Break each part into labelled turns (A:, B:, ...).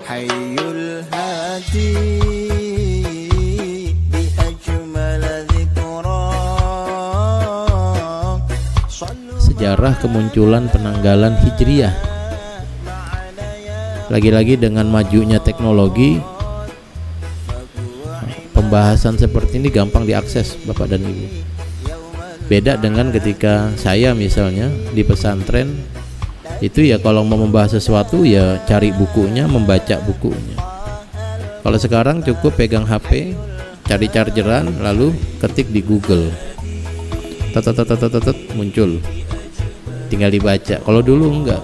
A: hayyul hadi bi ajmal dzikra.
B: Sejarah kemunculan penanggalan Hijriyah. Lagi-lagi dengan majunya teknologi, pembahasan seperti ini gampang diakses Bapak dan Ibu. Beda dengan ketika saya misalnya di pesantren, itu ya kalau mau membahas sesuatu ya cari bukunya, membaca bukunya. Kalau sekarang cukup pegang HP, cari chargeran, lalu ketik di Google, muncul, tinggal dibaca. Kalau dulu enggak,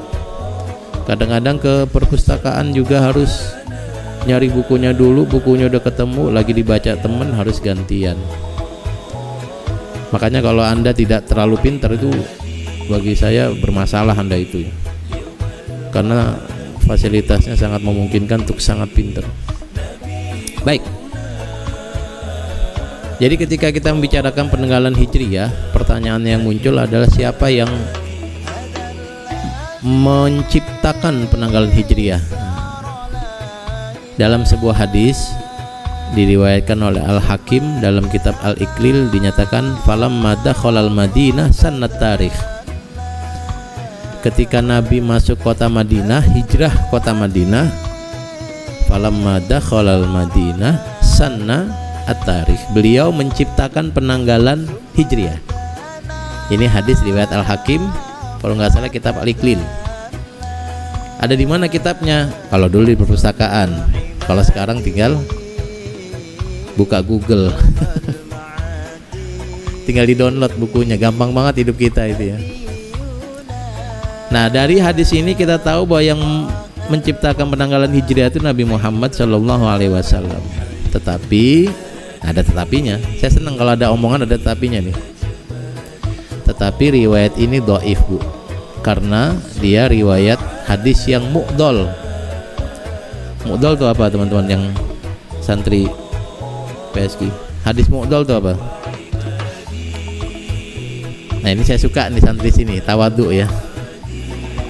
B: kadang-kadang ke perpustakaan juga harus nyari bukunya dulu, bukunya udah ketemu lagi dibaca temen, harus gantian. Makanya kalau Anda tidak terlalu pintar itu bagi saya bermasalah Anda itu ya. Karena fasilitasnya sangat memungkinkan untuk sangat pintar. Baik. Jadi ketika kita membicarakan penanggalan Hijriyah, pertanyaan yang muncul adalah siapa yang menciptakan penanggalan Hijriyah. Dalam sebuah hadis diriwayatkan oleh Al-Hakim dalam kitab Al-Iqlil dinyatakan falamma dakhalal Madinah sannat tarikh. Ketika Nabi masuk kota Madinah, hijrah kota Madinah, falamma dakhalal Madinah sanna at-tarikh. Beliau menciptakan penanggalan Hijriyah. Ini hadis riwayat Al-Hakim, kalau nggak salah kitab Al-Iqlil. Ada di mana kitabnya? Kalau dulu di perpustakaan, kalau sekarang tinggal buka Google. Tinggal di download bukunya, gampang banget hidup kita itu ya. Nah, dari hadis ini kita tahu bahwa yang menciptakan penanggalan Hijriyah itu Nabi Muhammad Shallallahu Alaihi Wasallam. Tetapi ada tetapinya. Saya senang kalau ada omongan ada tetapinya nih. Tetapi riwayat ini dhaif, Bu, karena dia riwayat hadis yang mu'dol. Mu'dol itu apa teman-teman yang santri PSG? Hadis mu'dol itu apa? Nah, ini saya suka nih santri sini, tawadhu ya.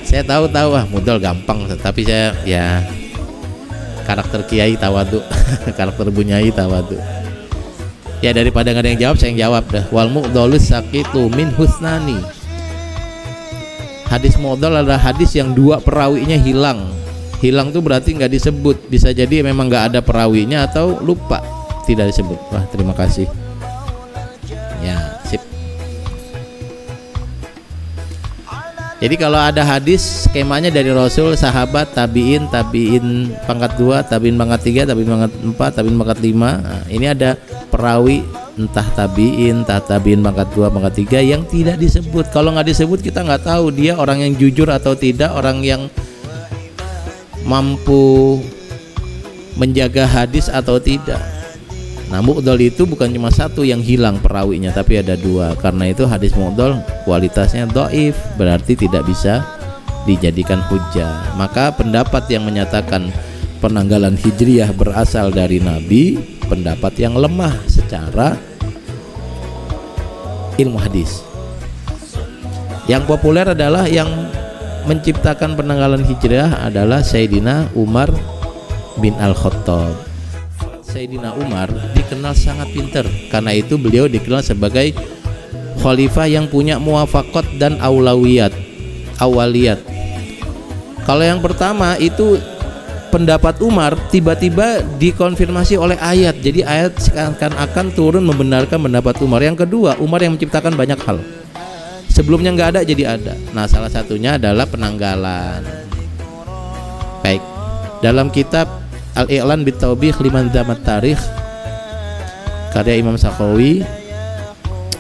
B: Saya tahu mu'dol gampang, tapi saya ya karakter kiai tawadhu, karakter bunyai tawadhu. Ya daripada nggak ada yang jawab, saya yang jawab dah. Wal mu'dolus saqitu min husnani. Hadis mu'dol adalah hadis yang dua perawinya hilang. Hilang tuh berarti nggak disebut. Bisa jadi memang nggak ada perawinya atau lupa, tidak disebut. Wah, terima kasih. Ya, sip. Jadi kalau ada hadis skemanya dari Rasul, sahabat, tabiin pangkat 2, tabiin pangkat 3, tabiin pangkat 4, tabiin pangkat 5. Nah, ini ada perawi entah tabiin pangkat 2, pangkat 3 yang tidak disebut. Kalau nggak disebut kita nggak tahu dia orang yang jujur atau tidak, orang yang mampu menjaga hadis atau tidak. Nah, mu'dol itu bukan cuma satu yang hilang perawinya, tapi ada dua. Karena itu hadis mu'dol kualitasnya dhaif, berarti tidak bisa dijadikan hujjah. Maka pendapat yang menyatakan penanggalan Hijriyah berasal dari Nabi, pendapat yang lemah secara ilmu hadis. Yang populer adalah yang menciptakan penanggalan Hijriyah adalah Sayyidina Umar bin Al-Khattab. Sayyidina Umar dikenal sangat pintar, karena itu beliau dikenal sebagai khalifah yang punya muwafaqat dan awaliyat. Kalau yang pertama itu pendapat Umar tiba-tiba dikonfirmasi oleh ayat, jadi ayat seakan-akan turun membenarkan pendapat Umar. Yang kedua, Umar yang menciptakan banyak hal, sebelumnya nggak ada jadi ada. Nah, salah satunya adalah penanggalan. Baik, dalam kitab Al-I'lan bit-Taubikh liman damat tarikh karya Imam Sakhawi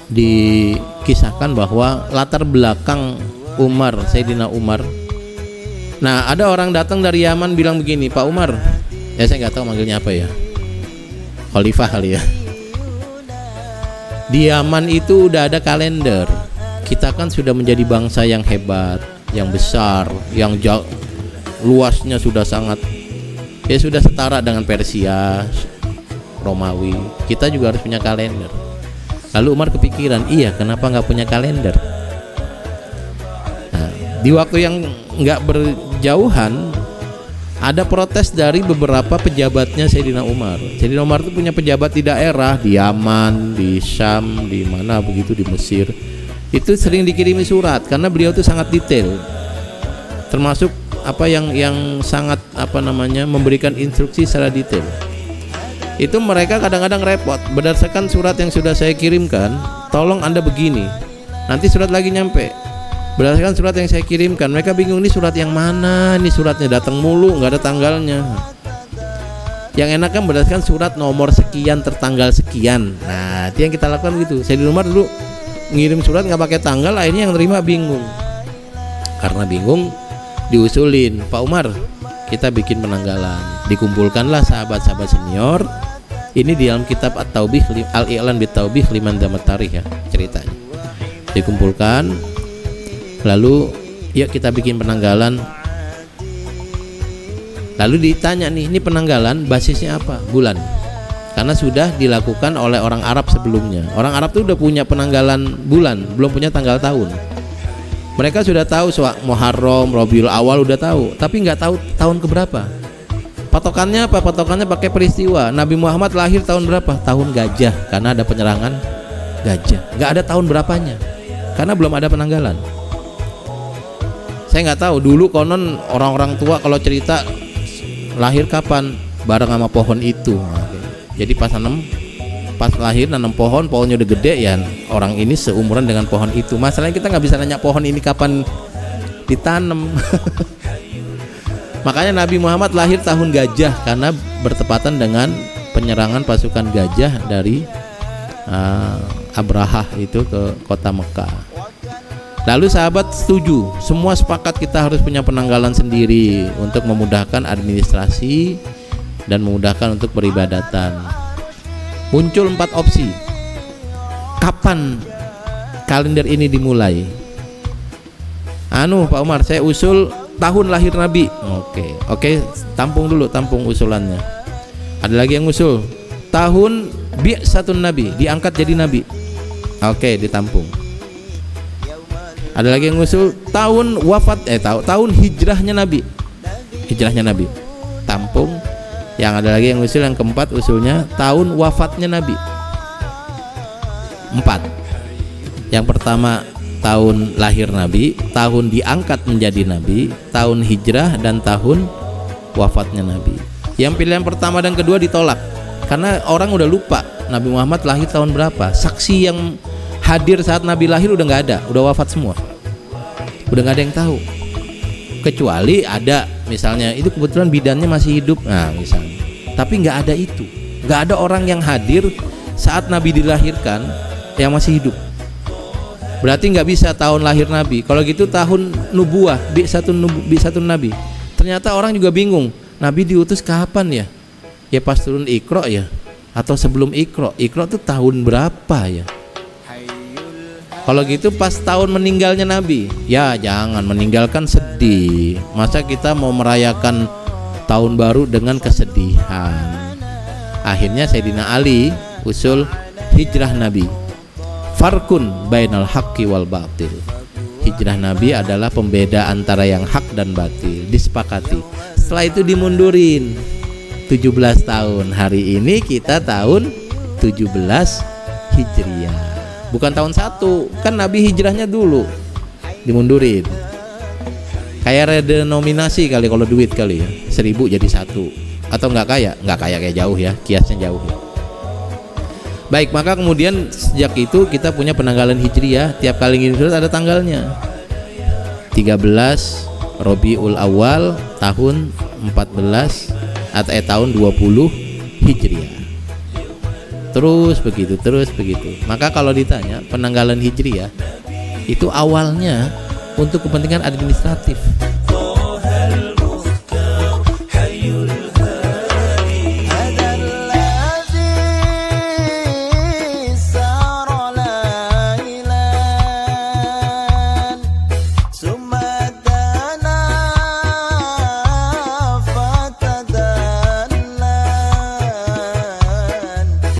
B: dikisahkan bahwa latar belakang Umar, Sayyidina Umar. Nah, ada orang datang dari Yaman bilang begini, Pak Umar, ya saya nggak tahu manggilnya apa ya, Khalifah kali ya. Di Yaman itu udah ada kalender. Kita kan sudah menjadi bangsa yang hebat, yang besar, yang luasnya sudah sangat, ya sudah setara dengan Persia, Romawi. Kita juga harus punya kalender. Lalu Umar kepikiran, iya kenapa nggak punya kalender? Nah, di waktu yang nggak berjauhan ada protes dari beberapa pejabatnya Sayyidina Umar. Sayyidina Umar itu punya pejabat di daerah, di Yaman, di Syam, di mana begitu, di Mesir. Itu sering dikirimi surat karena beliau itu sangat detail. Termasuk apa yang sangat memberikan instruksi secara detail. Itu mereka kadang-kadang repot. Berdasarkan surat yang sudah saya kirimkan, tolong Anda begini. Nanti surat lagi nyampe. Berdasarkan surat yang saya kirimkan, mereka bingung nih surat yang mana, nih suratnya datang mulu, nggak ada tanggalnya. Yang enak kan berdasarkan surat nomor sekian tertanggal sekian. Nah, itu yang kita lakukan gitu. Sayyidina Umar dulu ngirim surat nggak pakai tanggal, akhirnya yang terima bingung. Karena bingung, diusulin, Pak Umar, kita bikin penanggalan. Dikumpulkanlah sahabat-sahabat senior. Ini di dalam kitab At-Taubih, Al-I'lan bit-Taubih liman damat tarikh ya ceritanya. Dikumpulkan. Lalu yuk kita bikin penanggalan. Lalu ditanya nih, ini penanggalan basisnya apa? Bulan. Karena sudah dilakukan oleh orang Arab sebelumnya. Orang Arab tuh udah punya penanggalan bulan, belum punya tanggal tahun. Mereka sudah tahu Muharram, Rabiul Awal udah tahu, tapi nggak tahu tahun keberapa. Patokannya apa? Patokannya pakai peristiwa. Nabi Muhammad lahir tahun berapa? Tahun gajah, karena ada penyerangan gajah. Nggak ada tahun berapanya, karena belum ada penanggalan. Saya nggak tahu dulu konon orang-orang tua kalau cerita lahir kapan bareng sama pohon itu. Jadi pas lahir nanam pohonnya udah gede ya, orang ini seumuran dengan pohon itu. Masalahnya kita nggak bisa nanya pohon ini kapan ditanam. Makanya Nabi Muhammad lahir tahun gajah karena bertepatan dengan penyerangan pasukan gajah dari Abrahah itu ke kota Mekah. Lalu sahabat setuju, semua sepakat kita harus punya penanggalan sendiri untuk memudahkan administrasi dan memudahkan untuk beribadatan. Muncul 4 opsi. Kapan kalender ini dimulai? Pak Umar, saya usul tahun lahir Nabi. Oke, tampung usulannya. Ada lagi yang usul tahun bi'satun Nabi, diangkat jadi Nabi. Oke, ditampung. Ada lagi yang usul tahun tahun hijrahnya Nabi. Tampung. Yang ada lagi yang usul, yang keempat usulnya tahun wafatnya Nabi. 4. Yang pertama tahun lahir Nabi, tahun diangkat menjadi Nabi, tahun hijrah, dan tahun wafatnya Nabi. Yang pilihan pertama dan kedua ditolak karena orang udah lupa Nabi Muhammad lahir tahun berapa. Saksi yang hadir saat Nabi lahir udah nggak ada, udah wafat semua, udah nggak ada yang tahu. Kecuali ada misalnya itu kebetulan bidannya masih hidup, misalnya. Tapi nggak ada itu, nggak ada orang yang hadir saat Nabi dilahirkan yang masih hidup. Berarti nggak bisa tahun lahir Nabi. Kalau gitu tahun nubuah, bi'satun Nabi. Ternyata orang juga bingung, Nabi diutus kapan ya? Ya pas turun Iqra ya, atau sebelum Iqra? Iqra tuh tahun berapa ya? Kalau gitu pas tahun meninggalnya Nabi. Ya jangan, meninggalkan sedih. Masa kita mau merayakan tahun baru dengan kesedihan? Akhirnya Sayyidina Ali usul hijrah Nabi. Farkun bainal haqqi wal batil. Hijrah Nabi adalah pembeda antara yang hak dan batil. Disepakati. Setelah itu dimundurin 17 tahun. Hari ini kita tahun 17 Hijriah. Bukan tahun 1, kan Nabi hijrahnya dulu dimundurin. Kayak redenominasi kali kalau duit kali ya, 1000 jadi 1. Atau nggak kaya kayak jauh ya, kiasnya jauh. Baik, maka kemudian sejak itu kita punya penanggalan hijriah. Tiap kali ngirim surat ada tanggalnya. 13 Rabiul Awal tahun 14 atau tahun 20 Hijriah. Terus begitu. Maka kalau ditanya penanggalan hijriah itu awalnya untuk kepentingan administratif.